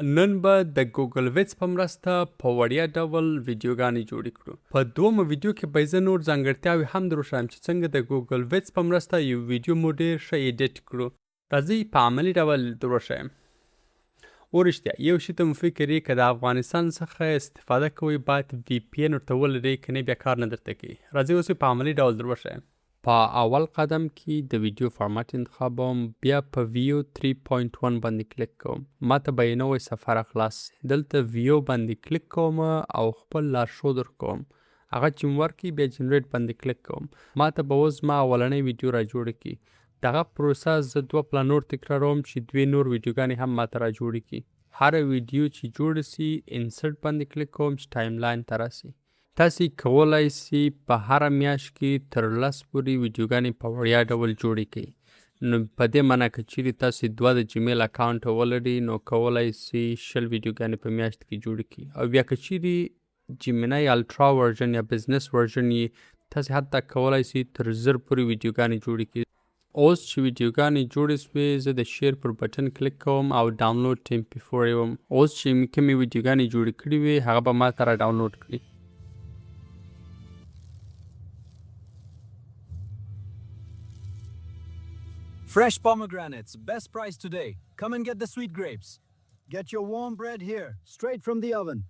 نن به د ګوګل ویتس په مرسته په وړیا ډول ویډیوګانې جوړې کړو. په دومره ویډیو کې به زه نور ځانګړتیاوې هم دروښایم چې څنګه د ګوګل ویتس په مرسته یو ویډیو مو ډېر ښه ایډیټ کړو. راځئ په عملي ډول دروښایم. ورشتیا یو شي ته مو فکر یې که د افغانستان څخه استفاده کوئ باید وی پی ان ورته ولرئ، که نه بیا کار نه درته کوي. راځئ اوس په عملي ډول دروښایم. په اول قدم کې د ویډیو فارمات انتخابوم، بیا په ویو 3.1 باندې کلیک کوم. ما ته به یې نوی صفحه راخلاص سي. دلته ویو باندې کلیک کوم او خپل لارښود ورکوم. هغه چې مو ورکړي بیا جنریټ باندې کلیک کوم. ما ته به اوس زما اولنۍ ویډیو را جوړه کړي. دغه پروسه زه 2 پله نور تکراروم چې 2 نور ویډیوګانې هم ما ته را جوړې کړي. هره ویډیو چې جوړه سي انسرټ باندې کلیک کوم چې ټایم لاین ته راسي. تاسې کولای سي په هره میاشت کې تر 10 پورې ویډیوګانې په وړیا ډول جوړې کړئ. نو په دې معنی که چیرې تاسې 2 د جیمیل اکاونټ ولرئ نو کولای سي 20 ویډیوګانې په میاشت کې جوړې کړئ. او بیا که چیرې جیمینای الټرا ورژن یا بزنس ورژن یې تاسې حتی کولای سي تر 1000 پورې ویډیوګانې جوړې کړئ. اوس چې ویډیوګانې جوړې سوې زه د شیر پر بټن کلیک کوم او ډاونلوډ MP4 یې وم. اوس چې کومې ویډیوګانې جوړې کړې وې هغه به ما ته را ډاونلوډ کړي. Fresh pomegranates, best price today. Come and get the sweet grapes. Get your warm bread here, straight from the oven.